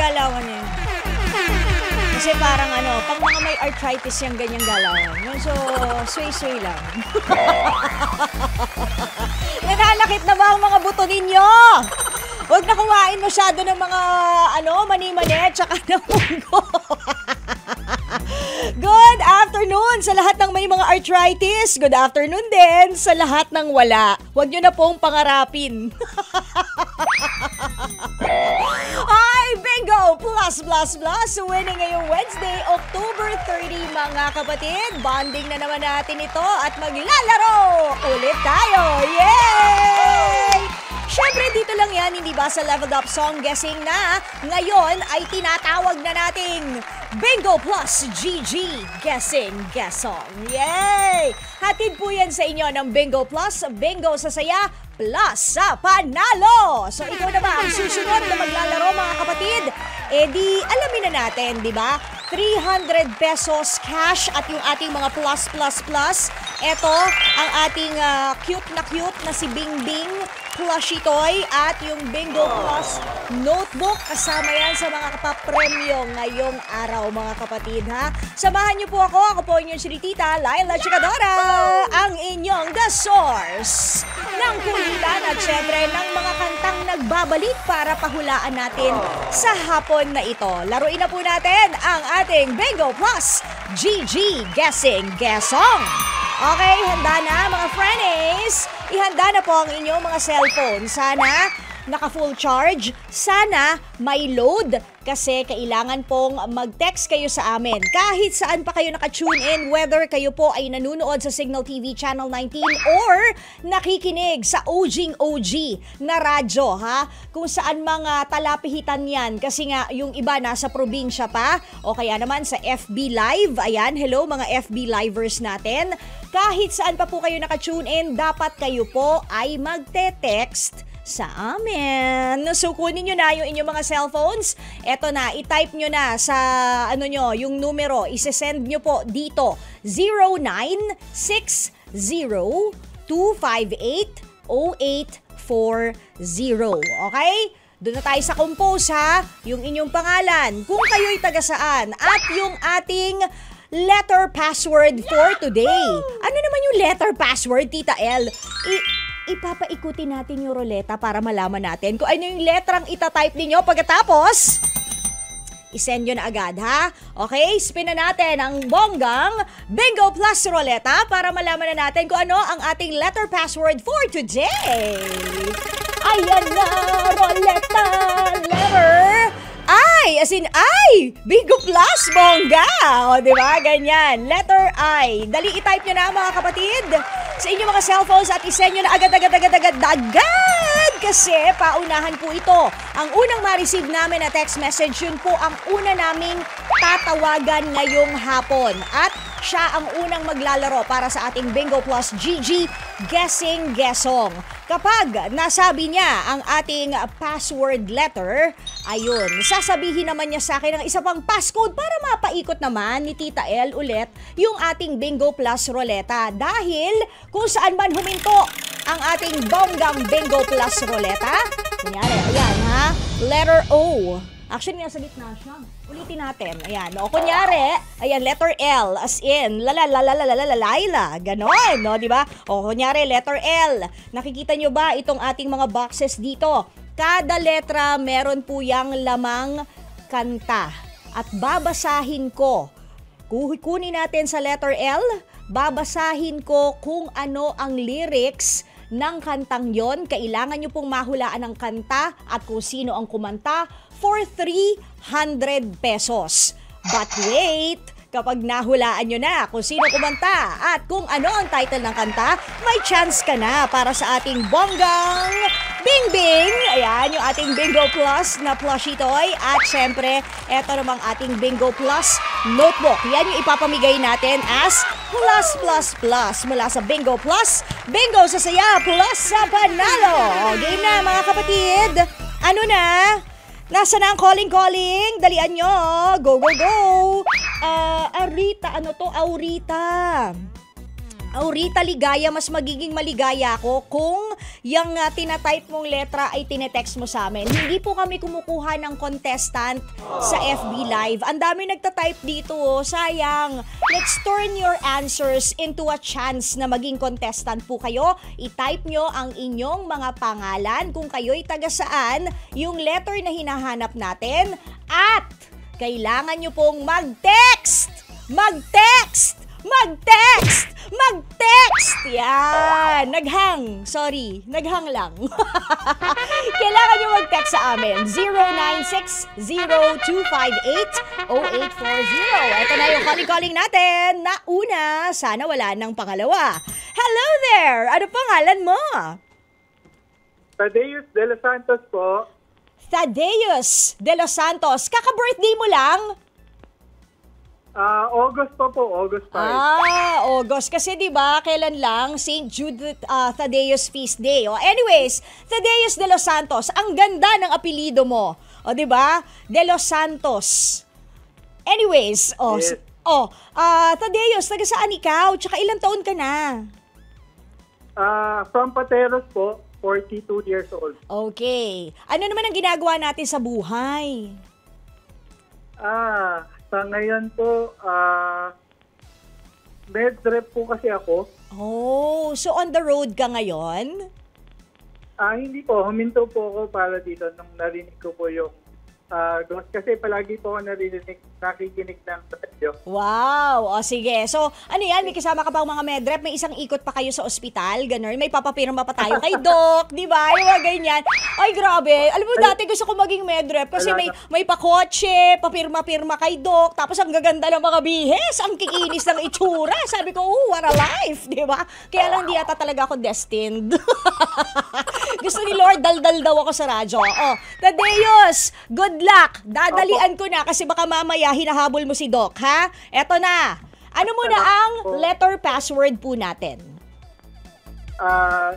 galawan yan. Kasi parang pag mga may arthritis yung ganyang galawan. So, sway-sway lang. Nananakit na ba ang mga buto ninyo? Huwag na kumain masyado ng mga, mani-mani, tsaka ng munggo. Good afternoon sa lahat ng may mga arthritis. Good afternoon din sa lahat ng wala. Huwag nyo na pong pangarapin. Ay, bingo! Plus, plus, plus. Winning ngayong Wednesday, October 30, mga kapatid. Bonding na naman natin ito at maglalaro ulit tayo. Yay! Syempre, dito lang yan, hindi ba sa Leveled Up Song Guessing na ngayon ay tinatawag na nating Bingo Plus GG Guessing Guessong. Yay! Hatid po yan sa inyo ng Bingo Plus, Bingo sa saya, plus sa panalo. So ikaw na ba ang susunod na maglalaro, mga kapatid? Di alamin na natin, di ba? 300 pesos cash at yung ating mga plus, plus, plus. Ito ang ating cute na si Bingbing plushie toy at yung Bingo Plus notebook. Kasama yan sa mga kapapremyo ngayong araw, mga kapatid, ha? Samahan niyo po ako. Ako po inyong Tita Laila Chikadora, ang inyong The Source ng kulitan at syempre ng mga kantang nagbabalik para pahulaan natin sa hapon na ito. Laruin na po natin ang ating Bingo Plus GG Guessing Guessong. Okay, handa na mga friendies? Ihanda na po ang inyong mga cellphone. Sana naka-full charge. Sana may load kasi kailangan pong mag-text kayo sa amin. Kahit saan pa kayo naka-tune in, whether kayo po ay nanunood sa Signal TV Channel 19 or nakikinig sa OG na radyo, ha? Kung saan mga talapihitan yan. Kasi nga, yung iba nasa probinsya pa o kaya naman sa FB Live. Ayan, hello mga FB Livers natin. Kahit saan pa po kayo naka-tune in, dapat kayo po ay magte-text sa amin. So, kunin nyo na yung inyong mga cellphones. Eto na, i-type nyo na sa, yung numero. Isesend nyo po dito, 0960-258-0840. Okay? Doon na tayo sa compose, ha? Yung inyong pangalan, kung kayo'y taga saan, at yung ating letter password for today. Ano naman yung letter password, Tita L? Ipapaikutin natin yung ruleta para malaman natin kung ano yung letrang itatype ninyo. Pagkatapos, isend nyo na agad, ha? Okay, spin na natin ang bonggang Bingo Plus Ruleta para malaman na natin kung ano ang ating letter password for today. Ayan na, ruleta, letter I, as in I, Bingo Plus, bongga. O, di ba? Ganyan. Letter I. Dali, i-type nyo na, mga kapatid, sa inyong mga cellphones at isend nyo na agad. Kasi paunahan po ito. Ang unang ma-receive namin na text message, yun po ang una naming tatawagan ngayong hapon. At siya ang unang maglalaro para sa ating Bingo Plus GG Guessing Guessong. Kapag nasabi niya ang ating password letter, ayun, sasabihin naman niya sa akin ng isa pang passcode para mapaikot naman ni Tita L ulit yung ating Bingo Plus Ruleta. Dahil kung saan man huminto ang ating bonggang Bingo Plus Ruleta, ayan ha, letter O. Actually, nasa gitna siya. Ulitin natin. Ayan. O, kunyari, ayan, letter L, as in, Laila. Ganon, no? Diba? O, kunyari, letter L. Nakikita nyo ba itong ating mga boxes dito? Kada letra, meron po yang lamang kanta. At babasahin ko. Kunin natin sa letter L, babasahin ko kung ano ang lyrics ng kantang yon. Kailangan nyo pong mahulaan ang kanta at kung sino ang kumanta for 300 pesos. But wait, kapag nahulaan nyo na kung sino kumanta at kung ano ang title ng kanta, may chance ka na para sa ating bonggang Bingbing. Ayan, yung ating Bingo Plus na plushie toy. At syempre, eto namang ating Bingo Plus notebook. Yan yung ipapamigay natin as plus mula sa Bingo Plus. Bingo sa saya, plus sa panalo. Game na, mga kapatid. Ano na? Nasa na ang calling? Dalian nyo. Go. Aurita Ligaya, mas magiging maligaya ako kung yung tinatype mong letra ay tinetext mo sa amin. Hindi po kami kumukuha ng contestant sa FB Live. Ang dami nagtatype dito, sayang. Let's turn your answers into a chance na maging contestant po kayo. I-type nyo ang inyong mga pangalan, kung kayo'y taga saan, yung letter na hinahanap natin, at kailangan nyo pong mag-text! Mag-text! Mag-text! Mag-text! Yan! Naghang. Sorry. Naghang lang. Kailangan nyo mag-text sa amin. 0960-258-0840. Ito na yung calling natin. Una, sana wala ng pangalawa. Hello there! Ano pangalan mo? Tadeus de los Santos po. Tadeus de los Santos. Kaka-birthday mo lang? August po, August 5. August. Kasi 'di ba, kailan lang St. Jude Thaddeus Feast Day. Anyways, Tadeus de los Santos, ang ganda ng apelyido mo. 'Di ba? De los Santos. Anyways, Yes. Tadeus, taga saan ikaw? Tsaka ilang taon ka na? From Pateros po, 42 years old. Okay. Ano naman ang ginagawa natin sa buhay? Sa ngayon po, med rep po kasi ako. Oh, so on the road ka ngayon? Hindi po, huminto po ako para dito nung narinig ko po yung ghost. Kasi palagi po ako nakikinig ng radio. Wow! O sige. So, ano yan? May kasama ka bang mga medrep? May isang ikot pa kayo sa ospital? Ganon? May papapirma pa tayo kay Doc? Di ba? Yung mga ganyan. Ay, grabe. Alam mo, dati gusto ko maging medrep kasi may pakotse, papirma-pirma kay Doc. Tapos ang gaganda ng mga bihes. Ang kikinis ng itsura. Sabi ko, what a life. Di ba? Kaya lang di yata talaga ako destined. Gusto ni Lord, daldal daw ako sa radyo. Tadeus, good luck. Dadalian ko na kasi baka mamaya hinahabol mo si Doc, ha? Eto na. Ano muna ang letter password po natin?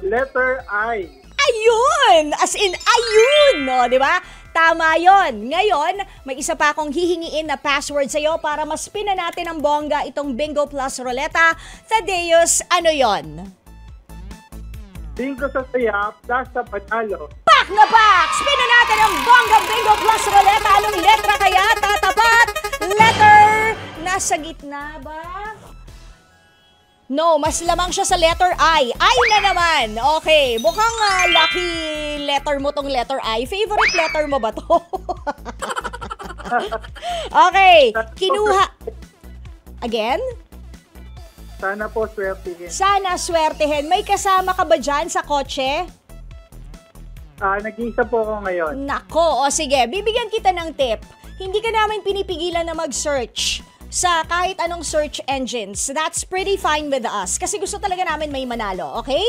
Letter I. Ayun! As in, ayun! No, di ba? Tama yon. Ngayon, may isa pa akong hihingiin na password sa'yo para maspina natin ang bongga itong Bingo Plus Roleta. Tadeus, ano yon? Bingo sa saya, plus sa panalo. Pak na pak! Spin na natin ang Bongga Bingo Plus Roleta. Anong letra kaya tatapat? Letter nasa gitna ba? No, mas lamang siya sa letter I. I na naman. Okay, mukhang lucky letter mo tong letter I. Favorite letter mo ba to? Okay, kinuha. Again? Sana po swertihin. Sana swertehin. May kasama ka ba dyan sa kotse? Nag-iisa po ako ngayon. Nako, o sige, bibigyan kita ng tip. Hindi ka namin pinipigilan na mag-search sa kahit anong search engines. That's pretty fine with us. Kasi gusto talaga namin may manalo, okay?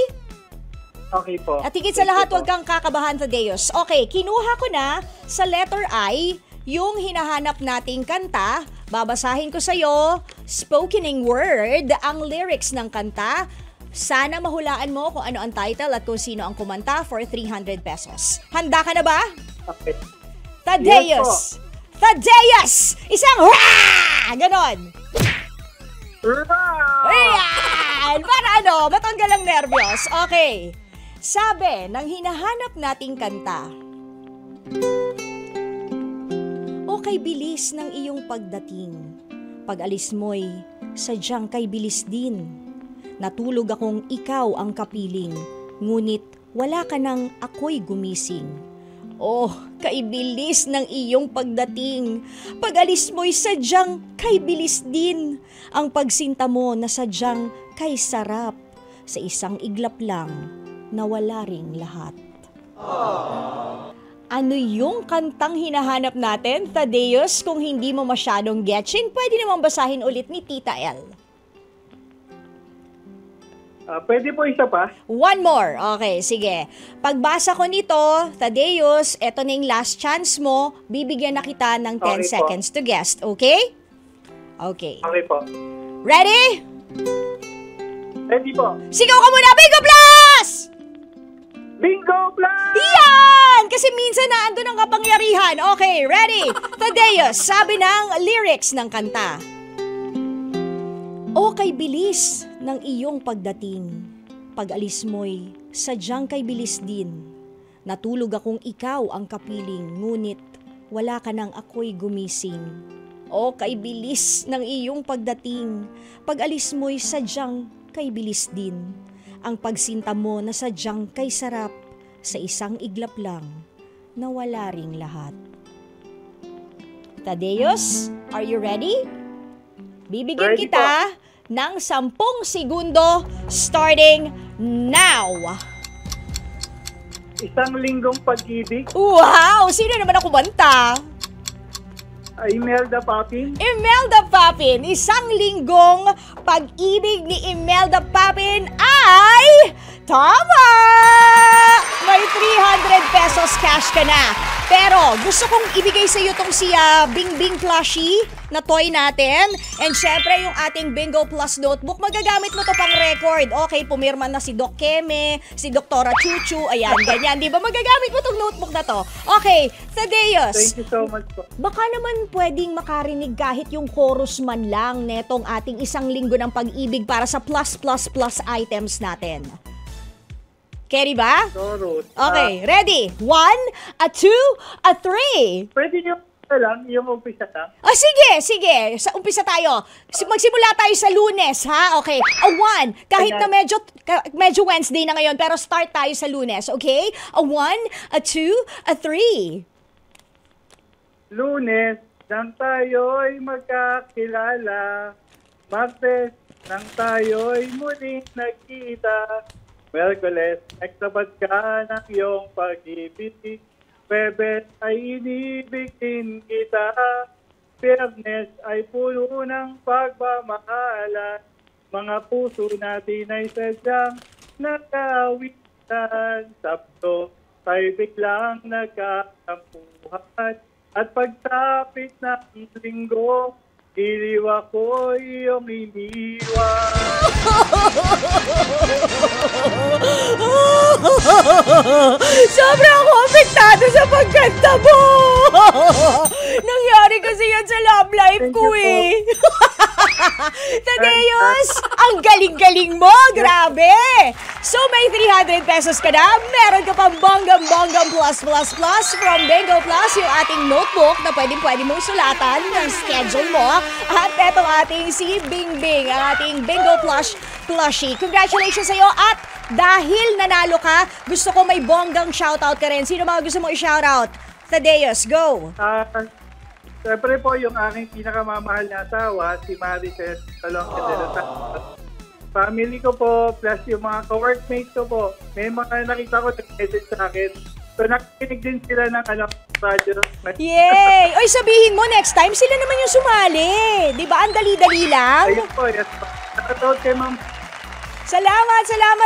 Okay po. At higit sa lahat, huwag kang kakabahan, Tadeus. Okay, kinuha ko na sa letter I yung hinahanap nating kanta. Babasahin ko sa'yo, spokening word, ang lyrics ng kanta. Sana mahulaan mo kung ano ang title at kung sino ang kumanta for 300 pesos. Handa ka na ba? Okay. Tadeus! Yes, Tadeus! Isang hurrah! Ganon. Hurrah! Ayan! Para ano? Ba't ang galang nervyos? Okay. Sabi ng hinahanap nating kanta, o kay bilis ng iyong pagdating, pag-alis mo'y sadyang kay bilis din. Natulog akong ikaw ang kapiling, ngunit wala ka nang ako'y gumising. Oh, kay bilis ng iyong pagdating, pag-alis mo'y sadyang kay bilis din. Ang pagsinta mo na sadyang kay sarap, sa isang iglap lang, nawala ring lahat. Ano yung kantang hinahanap natin, Tadeus? Kung hindi mo masyadong getchin, pwede namang basahin ulit ni Tita L. Pwede po isa pa? One more. Okay, sige. Pagbasa ko nito, Tadeus, eto na yung last chance mo. Bibigyan na kita ng 10 Okay po. seconds to guess. Okay? Okay. Okay po. Ready? Ready po. Sigaw ka muna, Bingo Plus! Bingo Plus! Yan! Kasi minsan na andun ang kapangyarihan. Okay, ready? Tadeus, sabi ng lyrics ng kanta. O kay bilis ng iyong pagdating, Pag-alis mo'y sadyang kay bilis din. Natulog akong ikaw ang kapiling, ngunit wala ka nang ako'y gumising. O kay bilis ng iyong pagdating, pag-alis mo'y sadyang kay bilis din. Ang pagsinta mo na sadyang kay sarap, sa isang iglap lang, nawala ring lahat. Tadeus, are you ready? Bibigyan Ready kita ng 10 segundo starting now. Isang linggong pag-ibig. Wow! Sino naman ako banta? Imelda Papin. Imelda Papin. Isang linggong pag-ibig ni Imelda Papin ay tama! May 300 pesos cash ka na. Pero gusto kong ibigay sa iyo tong si Bingbing Plushie na toy natin. And syempre yung ating Bingo Plus notebook, magagamit mo to pang record. Okay, pumirma na si Doc Keme, si Doktora Chuchu, ayan, ganyan. Di ba magagamit mo tong notebook na to? Okay, Tadeus. Thank you so much po. Baka naman pwedeng makarinig kahit yung chorus man lang netong ating isang linggo ng pag-ibig para sa plus items natin. Carry ba? Sorot. Okay, ready? 1, 2, 3. Pwede nyo lang yung umpisa lang. Sige. Umpisa tayo. Magsimula tayo sa Lunes, ha? Okay. 1. Kahit na medyo Wednesday na ngayon, pero start tayo sa Lunes, okay? 1, 2, 3. Lunes, nang tayo'y magkakilala. Martes, nang tayo'y muling nagkita. Merkules, nagsabat ka ng iyong pag-ibig. Huwebes ay inibigin kita. Biyernes ay puno ng pagmamahalan. Mga puso natin ay sadyang nagkawitan. Sabto, tayo biglang nagkatampuhan. At pagtapit ng linggo, iliw ako iyong iniwan. Sobrang ako apektado sa pagkanta mo! Nangyari kasi yan sa love life Thank ko you eh. Tadeus, ang galing-galing mo! Grabe! So may 300 pesos ka na. Meron ka pang bonggang plus from Bingo Plus, yung ating notebook na pwede mong sulatan ng schedule mo. At etong ating si Bingbing, ang ating Bingo Plushie. Congratulations sa'yo at dahil nanalo ka, gusto ko may bonggang shoutout ka rin. Sino mga gusto mo i-shoutout? Tadeus, go! Siyempre po yung aking pinakamamahal na asawa, si Maricel Talonga de los Santos. Family ko po, plus yung mga ka-workmates ko po. May mga nakita ko nag-message sa akin. So nakikinig din sila ng radyo. Yay! Oy, sabihin mo next time, sila naman yung sumali. Di ba? Ang dali-dali lang. Ayun po, yes po. Nakatawad kay Ma'am. Salamat,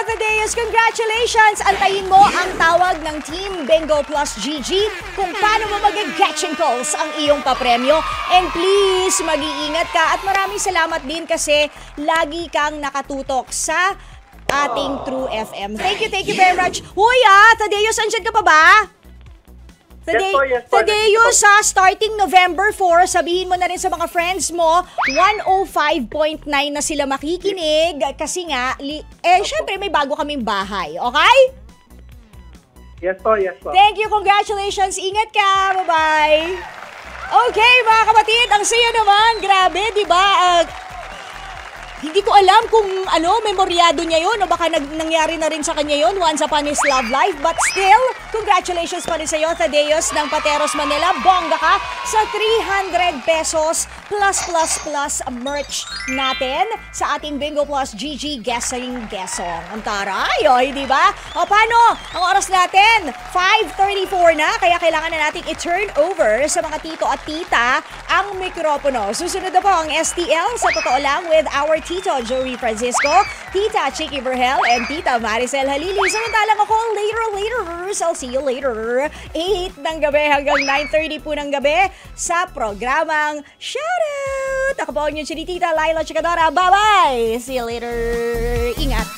Tadeus. Congratulations! Antayin mo ang tawag ng Team Bingo Plus GG kung paano mo mag-catching calls ang iyong papremyo. And please, mag-iingat ka. At maraming salamat din kasi lagi kang nakatutok sa ating True FM. Thank you very much. Huy Tadeus, andyan ka pa ba? Yes po. Tadeus, starting November 4, sabihin mo na rin sa mga friends mo, 105.9 na sila makikinig kasi nga, syempre may bago kaming bahay, okay? Yes po. Thank you, congratulations, ingat ka, bye-bye! Okay, mga kapatid, ang saya naman, grabe, di ba? Hindi ko alam kung memoryado niya yun o baka nangyari na rin sa kanya yun once upon his love life. But still, congratulations pa rin sa iyo, Tadeus ng Pateros Manila. Bongga ka sa 300 pesos plus merch natin sa ating Bingo Plus GG Guessing Guessong. Ang taray, di ba? O paano? Ang oras natin, 5:34 na, kaya kailangan na nating i-turn over sa mga tito at tita ang mikropono. Susunod na po ang STL, sa totoo lang, with our Tito Joey Francisco, Tita Chicky Verhel, and Tita Maricel Halili. Samantalang ako, later. I'll see you later. 8 ng gabi hanggang 9:30 po ng gabi sa programang Shoutout! Ako po ang inyong Tita Laila Chikadora. Bye-bye! See you later! Ingat!